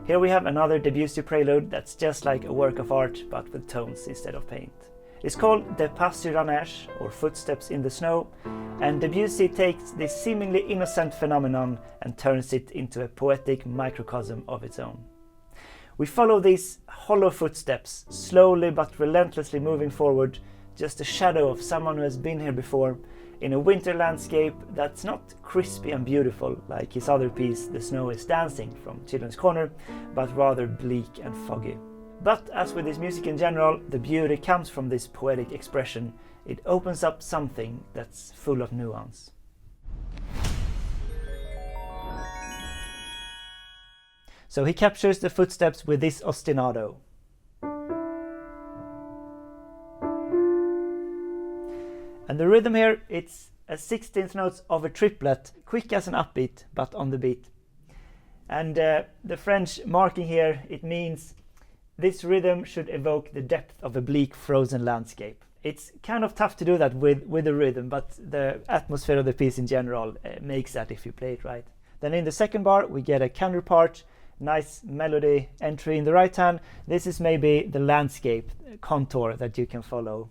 Here we have another Debussy prelude that's just like a work of art, but with tones instead of paint. It's called Des Pas sur la neige, or Footsteps in the Snow, and Debussy takes this seemingly innocent phenomenon and turns it into a poetic microcosm of its own. We follow these hollow footsteps, slowly but relentlessly moving forward, just a shadow of someone who has been here before, in a winter landscape that's not crispy and beautiful like his other piece, The Snow is Dancing from Children's Corner, but rather bleak and foggy. But as with his music in general, the beauty comes from this poetic expression. It opens up something that's full of nuance. So he captures the footsteps with this ostinato. And the rhythm here, it's a 16th notes of a triplet, quick as an upbeat, but on the beat. And the French marking here, it means this rhythm should evoke the depth of a bleak, frozen landscape. It's kind of tough to do that with the rhythm, but the atmosphere of the piece in general makes that if you play it right. Then in the second bar, we get a counterpart, nice melody entry in the right hand. This is maybe the landscape contour that you can follow.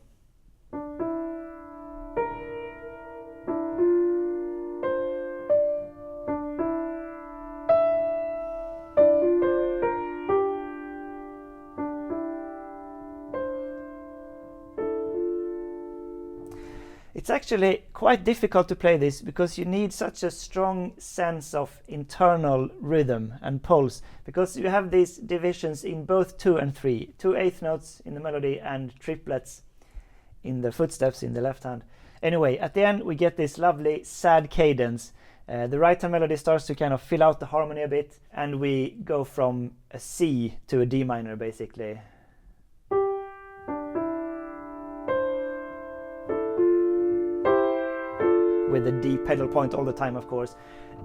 It's actually quite difficult to play this because you need such a strong sense of internal rhythm and pulse, because you have these divisions in both 2 and 3, 2 eighth notes in the melody and triplets in the footsteps in the left hand. Anyway, at the end we get this lovely sad cadence. The right hand melody starts to kind of fill out the harmony a bit, and we go from a C to a D minor basically. With the D pedal point all the time, of course.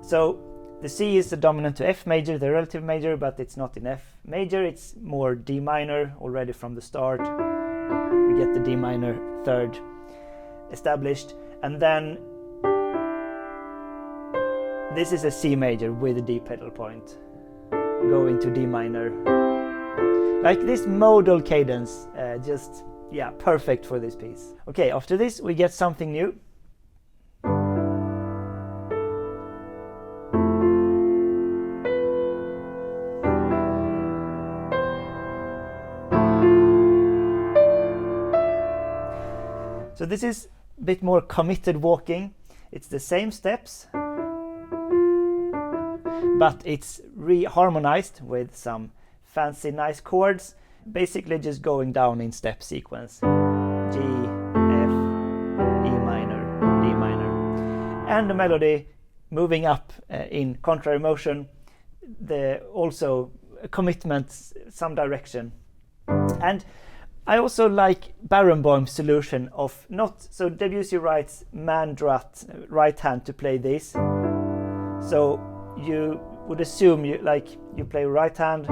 So the C is the dominant to F major, the relative major, but it's not in F major, it's more D minor already from the start. We get the D minor third established, and then this is a C major with a D pedal point, going to D minor. Like this modal cadence, just, yeah, perfect for this piece. Okay, after this we get something new. So this is a bit more committed walking. It's the same steps, but it's re-harmonized with some fancy nice chords, basically just going down in step sequence. G, F, E minor, D minor. And the melody moving up in contrary motion, also a commitment, some direction. And I also like Barenboim's solution of so Debussy writes Mandrat right hand to play this. So you would assume you play right hand,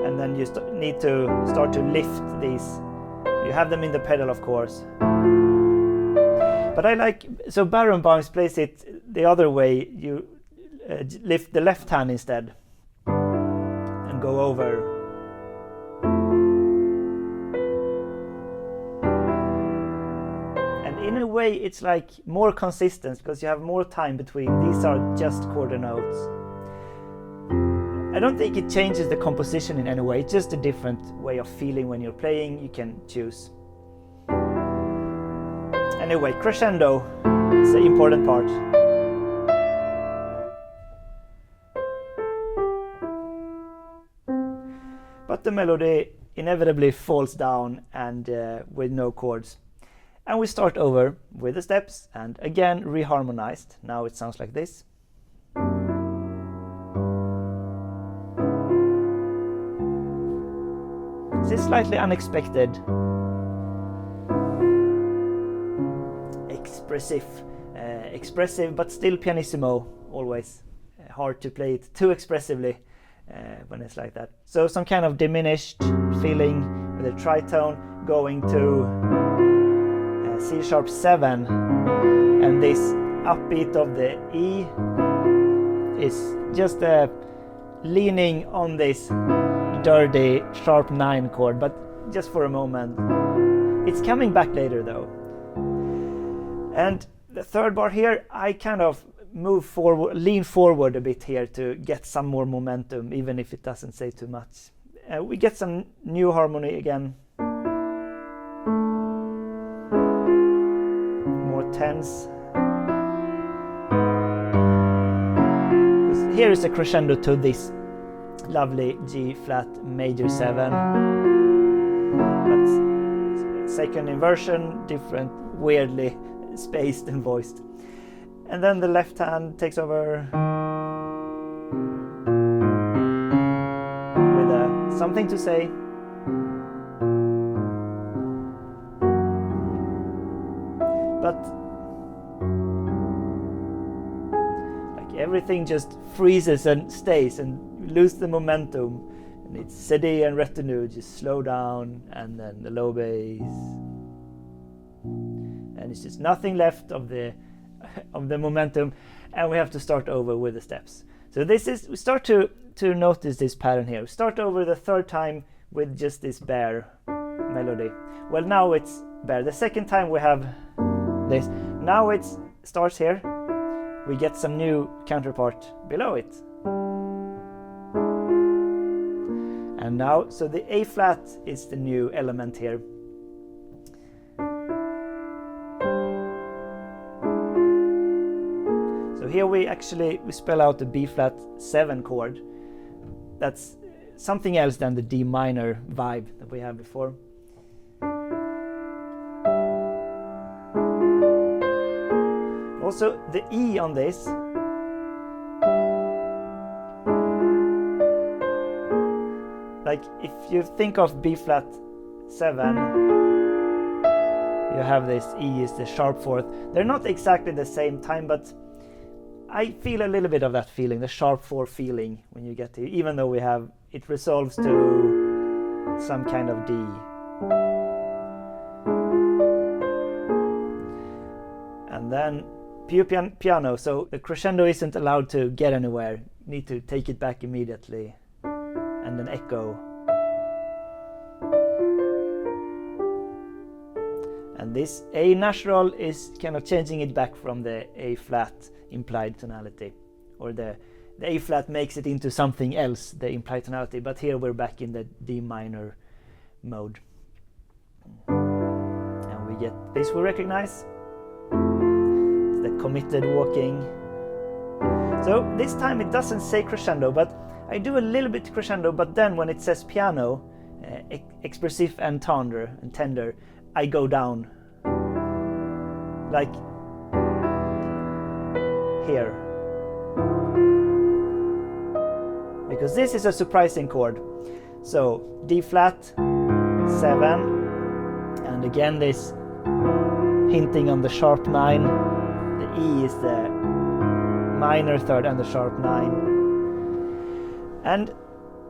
and then you need to start to lift these. You have them in the pedal, of course. But so Barenboim plays it the other way. You lift the left hand instead. Go over. And in a way it's like more consistent because you have more time between. These are just quarter notes. I don't think it changes the composition in any way, it's just a different way of feeling when you're playing. You can choose. Anyway, crescendo is the important part. But the melody inevitably falls down and with no chords. And we start over with the steps and again reharmonized. Now it sounds like this. This is slightly unexpected. Expressive but still pianissimo, always. Hard to play it too expressively. When it's like that. So some kind of diminished feeling with a tritone going to C sharp 7, and this upbeat of the E is just leaning on this dirty sharp 9 chord, but just for a moment. It's coming back later though. And the third bar here, I kind of lean forward a bit here to get some more momentum, even if it doesn't say too much. We get some new harmony again. More tense. Here is a crescendo to this lovely G flat major 7. But second inversion, different, weirdly spaced and voiced. And then the left hand takes over with something to say. But like everything just freezes and stays, and you lose the momentum. And it's CD and retenue, just slow down, and then the low bass. And it's just nothing left of the momentum, and we have to start over with the steps. So we start to notice this pattern here. We start over the third time with just this bare melody. Well, now it's bare. The second time we have this. Now it starts here. We get some new counterpart below it. And now, so the A flat is the new element here. So here we spell out the B flat 7 chord. That's something else than the D minor vibe that we had before. Also the E on this like if you think of B flat 7, you have this E is the sharp 4th. They're not exactly the same time, but I feel a little bit of that feeling, the sharp 4 feeling when you get to, even though it resolves to some kind of D. And then piano, so the crescendo isn't allowed to get anywhere. You need to take it back immediately. And an echo. And this A natural is kind of changing it back from the A flat implied tonality, or the A flat makes it into something else, the implied tonality, but here we're back in the D minor mode. And we get this we recognize. It's the committed walking. So this time it doesn't say crescendo, but I do a little bit crescendo, but then when it says piano, expressif and tender, I go down. Like here. Because this is a surprising chord. So D flat, 7, and again this hinting on the sharp 9. The E is the minor 3rd and the sharp 9. And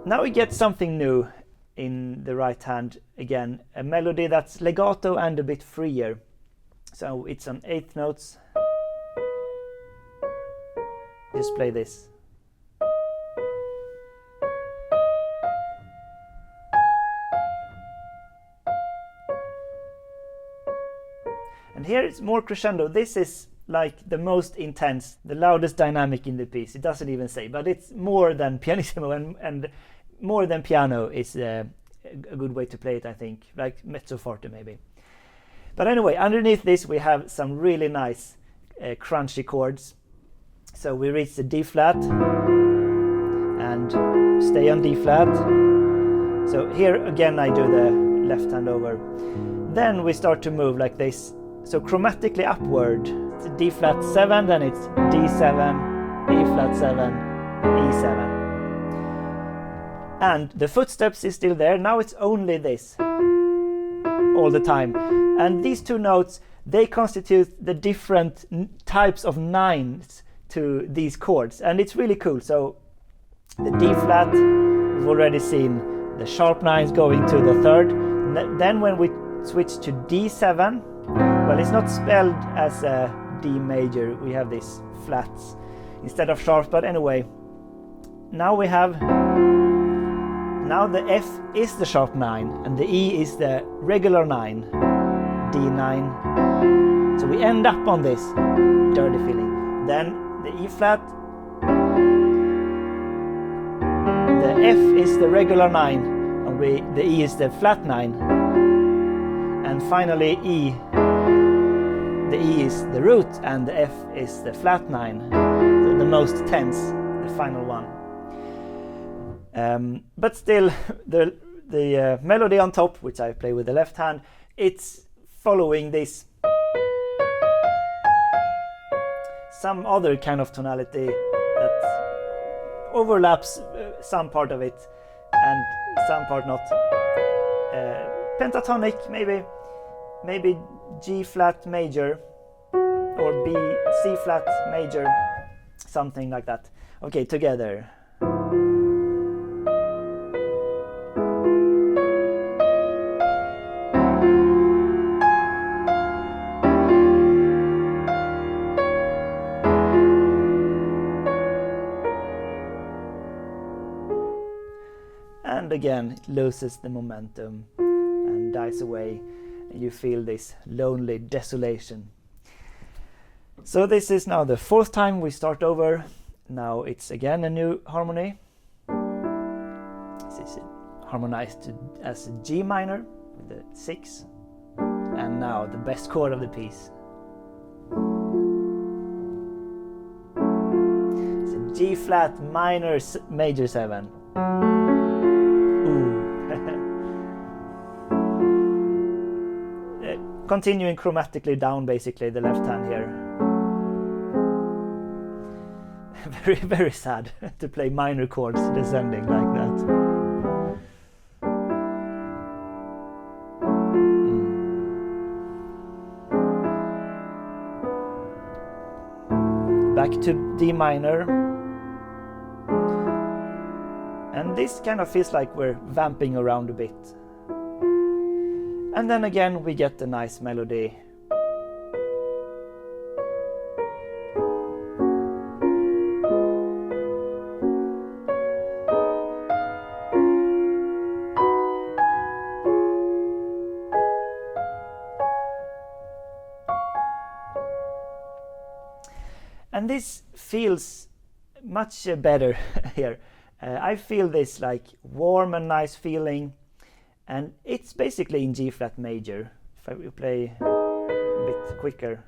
now we get something new in the right hand again, a melody that's legato and a bit freer. So it's on 8th notes. Just play this. And here it's more crescendo. This is like the most intense, the loudest dynamic in the piece. It doesn't even say, but it's more than pianissimo, and more than piano is a good way to play it, I think, like mezzo forte maybe. But anyway, underneath this we have some really nice crunchy chords. So we reach the D flat and stay on D flat. So here again I do the left hand over. Then we start to move like this. So chromatically upward. It's D flat 7, then it's D7, A flat 7, E7. And the footsteps is still there. Now it's only this all the time. And these two notes, they constitute the different types of 9s to these chords. And it's really cool. So the D flat, we've already seen the sharp 9s going to the 3rd. Then when we switch to D7, well, it's not spelled as a D major. We have these flats. instead of sharp, but anyway. Now we have, now the F is the sharp 9 and the E is the regular 9, D9. So we end up on this dirty feeling. Then the E flat, the F is the regular 9 and the E is the flat 9. And finally E, the E is the root and the F is the flat 9, the most tense, the final one. But still, the melody on top, which I play with the left hand, it's following this some other kind of tonality that overlaps some part of it and some part not. Pentatonic, maybe G flat major or B C flat major, something like that. Okay, together. And again, it loses the momentum and dies away, and you feel this lonely desolation. So this is now the 4th time we start over. Now it's again a new harmony. This is harmonized as a G minor with the 6, and now the best chord of the piece. It's a G flat minor major 7. Continuing chromatically down, basically, the left hand here. Very, very sad to play minor chords descending like that. Back to D minor. And this kind of feels like we're vamping around a bit. And then again we get a nice melody. And this feels much better here. I feel this like warm and nice feeling. And it's basically in G flat major. If I will play a bit quicker.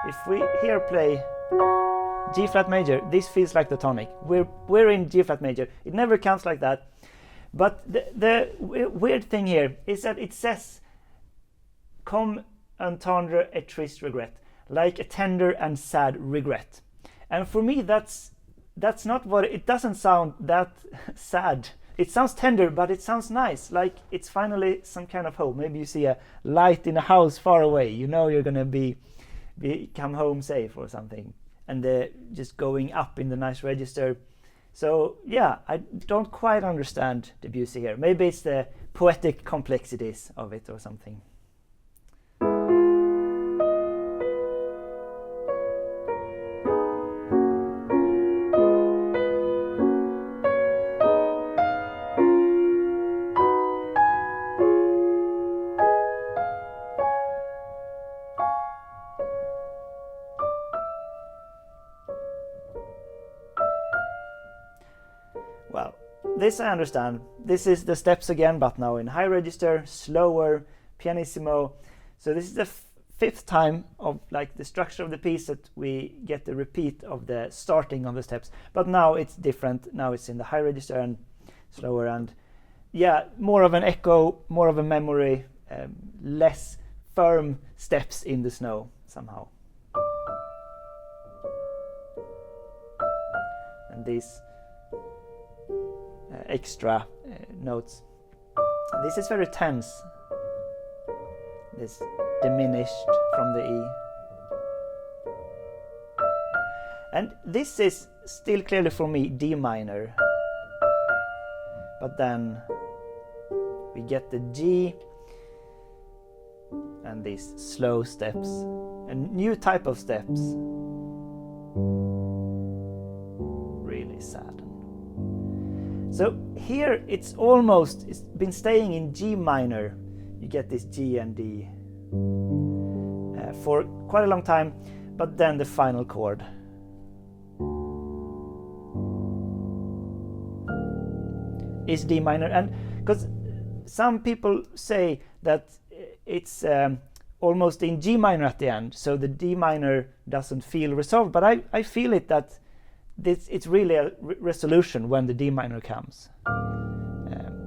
If we here play G flat major, this feels like the tonic. We're in G flat major. It never counts like that. But the weird thing here is that it says "comme un tendre et triste regret," like a tender and sad regret. And for me, that's not what it doesn't sound that sad. It sounds tender, but it sounds nice, like it's finally some kind of hope. Maybe you see a light in a house far away. You know you're gonna come home safe or something, and just going up in the nice register. So yeah, I don't quite understand Debussy here. Maybe it's the poetic complexities of it or something. Well, this I understand. This is the steps again, but now in high register, slower, pianissimo. So this is the 5th time of like the structure of the piece that we get the repeat of the starting of the steps. But now it's different. Now it's in the high register and slower, and yeah, more of an echo, more of a memory, less firm steps in the snow somehow. And these extra notes. This is very tense. This diminished from the E. And this is still clearly for me D minor. But then we get the G and these slow steps, a new type of steps. Really sad. So here it's been staying in G minor. You get this G and D for quite a long time, but then the final chord is D minor. And because some people say that it's almost in G minor at the end, so the D minor doesn't feel resolved, but I feel it that it's really a resolution when the D minor comes,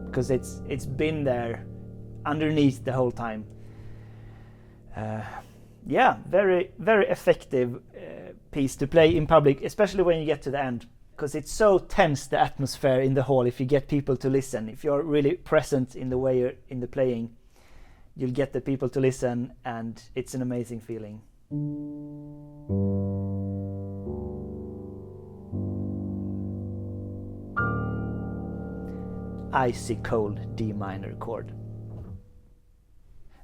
because it's been there underneath the whole time. Yeah, very, very effective piece to play in public, especially when you get to the end, because it's so tense, the atmosphere in the hall. If you get people to listen, if you're really present in the way you're in the playing, you'll get the people to listen, and it's an amazing feeling. Icy cold D minor chord.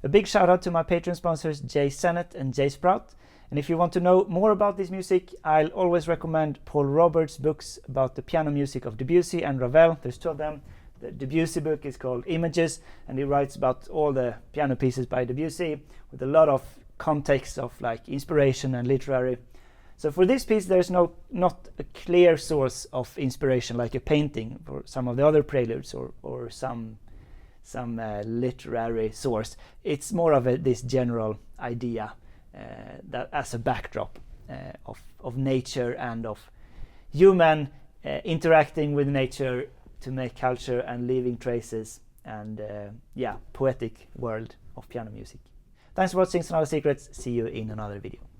A big shout out to my Patreon sponsors Jay Sennett and Jay Sprout. And if you want to know more about this music, I'll always recommend Paul Roberts' books about the piano music of Debussy and Ravel. There's two of them. The Debussy book is called Images, and he writes about all the piano pieces by Debussy with a lot of context of like inspiration and literary. So for this piece, there's not a clear source of inspiration like a painting for some of the other preludes or some literary source. It's more of this general idea that as a backdrop of nature and of human interacting with nature to make culture and leaving traces, and poetic world of piano music. Thanks for watching Sonata Secrets. See you in another video.